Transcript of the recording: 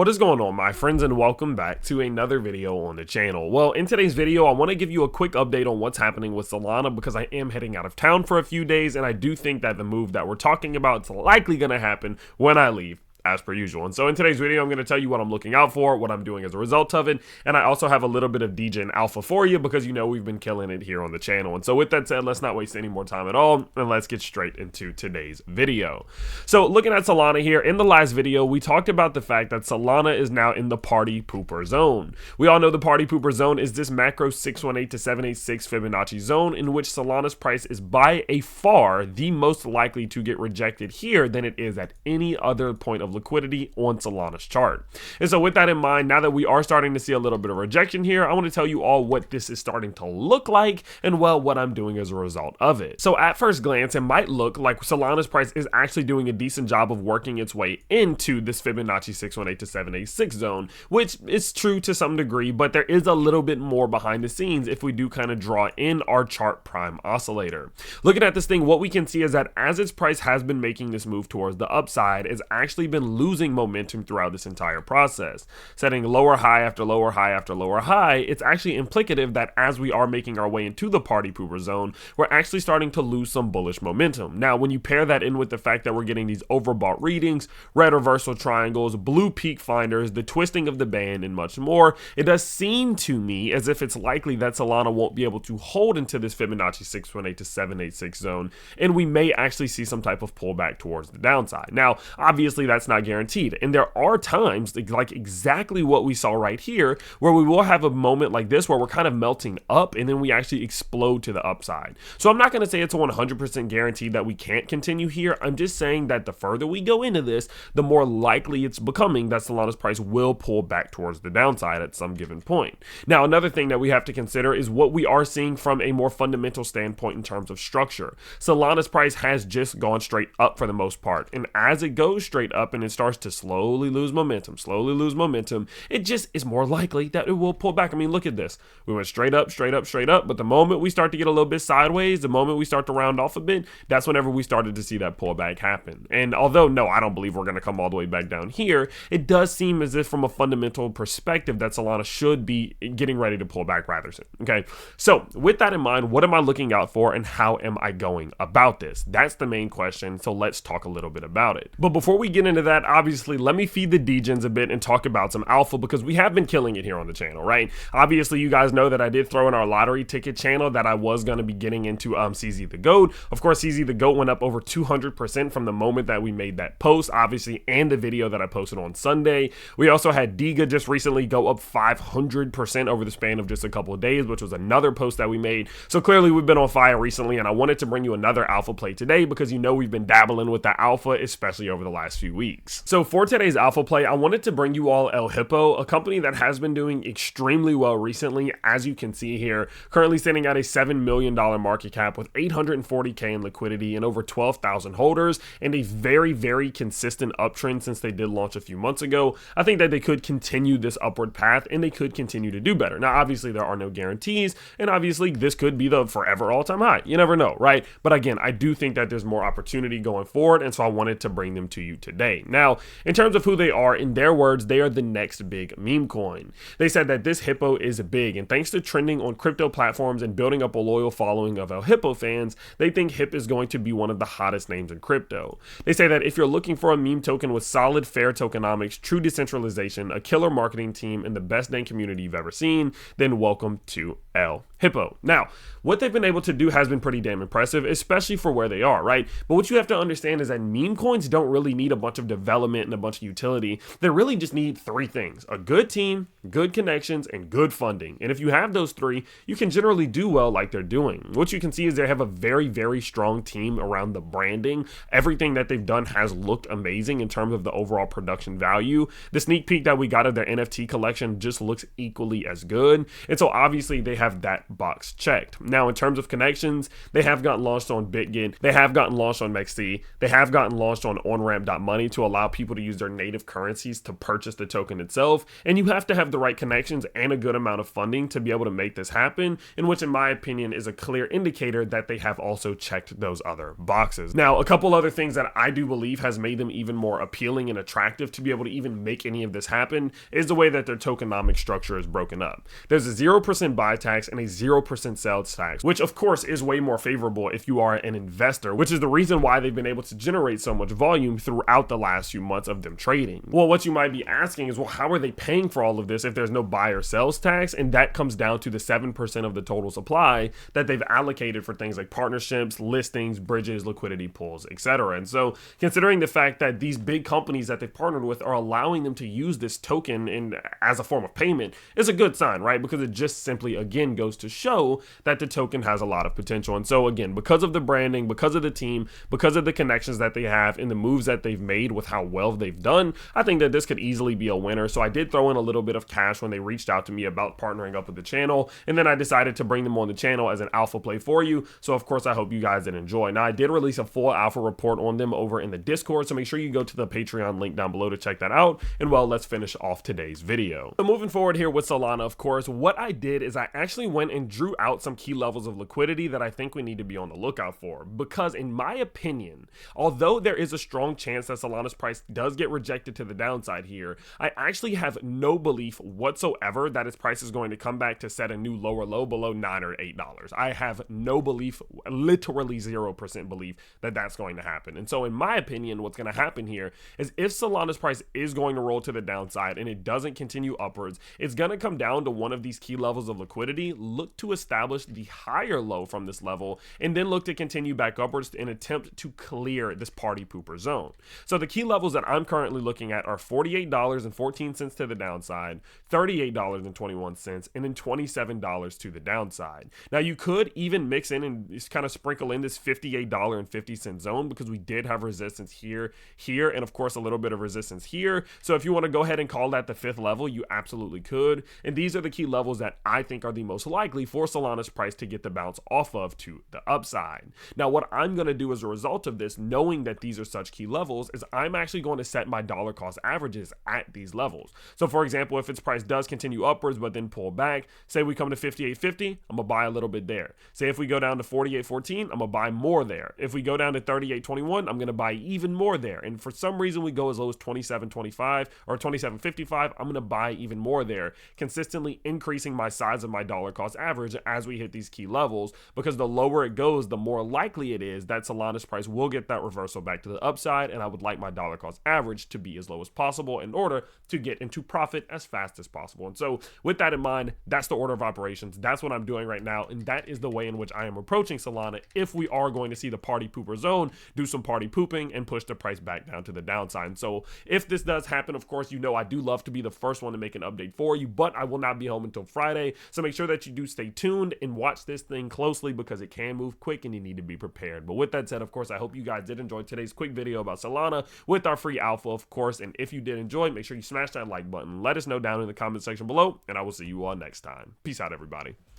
What is going on, my friends, and welcome back to another video on the channel. Well, in today's video, I want to give you a quick update on what's happening with Solana because I am heading out of town for a few days, and I do think that the move that we're talking about is likely going to happen when I leave, as per usual. And so in today's video, I'm going to tell you what I'm looking out for, what I'm doing as a result of it, and I also have a little bit of DGen alpha for you because you know we've been killing it here on the channel. And so with that said, let's not waste any more time at all, and let's get straight into today's video. So looking at Solana here, in the last video, we talked about the fact that Solana is now in the party pooper zone. We all know the party pooper zone is this macro 618 to 786 Fibonacci zone in which Solana's price is by a far the most likely to get rejected here than it is at any other point of liquidity on Solana's chart. And so with that in mind, now that we are starting to see a little bit of rejection here, I want to tell you all what this is starting to look like and, well, what I'm doing as a result of it. So at first glance, it might look like Solana's price is actually doing a decent job of working its way into this Fibonacci 618 to 786 zone, which is true to some degree, but there is a little bit more behind the scenes if we do kind of draw in our chart prime oscillator. Looking at this thing, what we can see is that as its price has been making this move towards the upside, it's actually been losing momentum throughout this entire process, setting lower high after lower high after lower high. It's actually implicative that as we are making our way into the party pooper zone, we're actually starting to lose some bullish momentum. Now, when you pair that in with the fact that we're getting these overbought readings, red reversal triangles, blue peak finders, the twisting of the band, and much more, it does seem to me as if it's likely that Solana won't be able to hold into this Fibonacci 618 to 786 zone, and we may actually see some type of pullback towards the downside. Now, obviously, that's not guaranteed, and there are times like exactly what we saw right here where we will have a moment like this where we're kind of melting up and then we actually explode to the upside. So I'm not going to say it's a 100% guarantee that we can't continue here. I'm just saying that the further we go into this, the more likely it's becoming that Solana's price will pull back towards the downside at some given point. Now, another thing that we have to consider is what we are seeing from a more fundamental standpoint in terms of structure. Solana's price has just gone straight up for the most part, and as it goes straight up and it starts to slowly lose momentum, it just is more likely that it will pull back. I mean, look at this. We went straight up, but the moment we start to get a little bit sideways, the moment we start to round off a bit, that's whenever we started to see that pullback happen. And although, no, I don't believe we're going to come all the way back down here, it does seem as if from a fundamental perspective that Solana should be getting ready to pull back rather soon. Okay, so with that in mind, what am I looking out for and how am I going about this? That's the main question, so let's talk a little bit about it. But before we get into that, obviously, let me feed the DGens a bit and talk about some alpha because we have been killing it here on the channel, right? Obviously, you guys know that I did throw in our lottery ticket channel that I was going to be getting into CZ the GOAT. Of course, CZ the GOAT went up over 200% from the moment that we made that post, obviously, and the video that I posted on Sunday. We also had Diga just recently go up 500% over the span of just a couple of days, which was another post that we made. So clearly, we've been on fire recently, and I wanted to bring you another alpha play today because you know we've been dabbling with the alpha, especially over the last few weeks. So for today's alpha play, I wanted to bring you all Hippo, a company that has been doing extremely well recently, as you can see here, currently sitting at a $7 million market cap with 840K in liquidity and over 12,000 holders and a very, very consistent uptrend since they did launch a few months ago. I think that they could continue this upward path and they could continue to do better. Now, obviously, there are no guarantees, and obviously, this could be the forever all-time high. You never know, right? But again, I do think that there's more opportunity going forward, and so I wanted to bring them to you today. Now, in terms of who they are, in their words, they are the next big meme coin. They said that this Hippo is big, and thanks to trending on crypto platforms and building up a loyal following of Hippo fans, they think HIP is going to be one of the hottest names in crypto. They say that if you're looking for a meme token with solid, fair tokenomics, true decentralization, a killer marketing team, and the best dang community you've ever seen, then welcome to Hippo. Now, what they've been able to do has been pretty damn impressive, especially for where they are, right? But what you have to understand is that meme coins don't really need a bunch of development and a bunch of utility. They really just need three things: a good team, good connections, and good funding. And if you have those three, you can generally do well like they're doing. What you can see is they have a very, very strong team around the branding. Everything that they've done has looked amazing in terms of the overall production value. The sneak peek that we got of their NFT collection just looks equally as good. And so obviously they have that that box checked. Now, in terms of connections, they have gotten launched on BitGet, they have gotten launched on MEXC, they have gotten launched on OnRamp.money to allow people to use their native currencies to purchase the token itself, and you have to have the right connections and a good amount of funding to be able to make this happen, in which in my opinion is a clear indicator that they have also checked those other boxes. Now, a couple other things that I do believe has made them even more appealing and attractive to be able to even make any of this happen is the way that their tokenomic structure is broken up. There's a 0% buy tax and a 0% sales tax, which of course is way more favorable if you are an investor, which is the reason why they've been able to generate so much volume throughout the last few months of them trading. Well, what you might be asking is, well, how are they paying for all of this if there's no buy or sales tax? And that comes down to the 7% of the total supply that they've allocated for things like partnerships, listings, bridges, liquidity pools, etc. And so considering the fact that these big companies that they've partnered with are allowing them to use this token as a form of payment is a good sign, right? Because it just simply, again, goes to show that the token has a lot of potential. And so again, because of the branding, because of the team, because of the connections that they have and the moves that they've made with how well they've done, I think that this could easily be a winner. So I did throw in a little bit of cash when they reached out to me about partnering up with the channel, and then I decided to bring them on the channel as an alpha play for you. So of course, I hope you guys did enjoy. Now, I did release a full alpha report on them over in the Discord, so make sure you go to the Patreon link down below to check that out. And well, let's finish off today's video. So moving forward here with Solana, of course, what I did is I actually went and drew out some key levels of liquidity that I think we need to be on the lookout for, because in my opinion, although there is a strong chance that Solana's price does get rejected to the downside here, I actually have no belief whatsoever that its price is going to come back to set a new lower low below $9 or $8. I have no belief, literally 0% belief that that's going to happen. And so in my opinion, what's going to happen here is if Solana's price is going to roll to the downside and it doesn't continue upwards, it's going to come down to one of these key levels of liquidity, look to establish the higher low from this level, and then look to continue back upwards in an attempt to clear this party pooper zone. So the key levels that I'm currently looking at are $48.14 to the downside, $38.21, and then $27 to the downside. Now you could even mix in and just kind of sprinkle in this $58.50 zone, because we did have resistance here, and of course a little bit of resistance here. So if you want to go ahead and call that the fifth level, you absolutely could. And these are the key levels that I think are the most likely for Solana's price to get the bounce off of to the upside. Now, what I'm going to do as a result of this, knowing that these are such key levels, is I'm actually going to set my dollar cost averages at these levels. So for example, if its price does continue upwards but then pull back, say we come to 58.50, I'm gonna buy a little bit there. Say if we go down to 48.14, I'm gonna buy more there. If we go down to 38.21, I'm gonna buy even more there. And for some reason we go as low as 27.25 or 27.55, I'm gonna buy even more there, consistently increasing my size of my dollar cost average as we hit these key levels, because the lower it goes, the more likely it is that Solana's price will get that reversal back to the upside, and I would like my dollar cost average to be as low as possible in order to get into profit as fast as possible. And so with that in mind, that's the order of operations. That's what I'm doing right now, and that is the way in which I am approaching Solana if we are going to see the party pooper zone do some party pooping and push the price back down to the downside. And so if this does happen, of course, you know I do love to be the first one to make an update for you, but I will not be home until Friday. So make sure that you do stay tuned and watch this thing closely, because it can move quick and you need to be prepared. But with that said, of course, I hope you guys did enjoy today's quick video about Solana with our free alpha, of course. And if you did enjoy, make sure you smash that like button. Let us know down in the comment section below, and I will see you all next time. Peace out, everybody.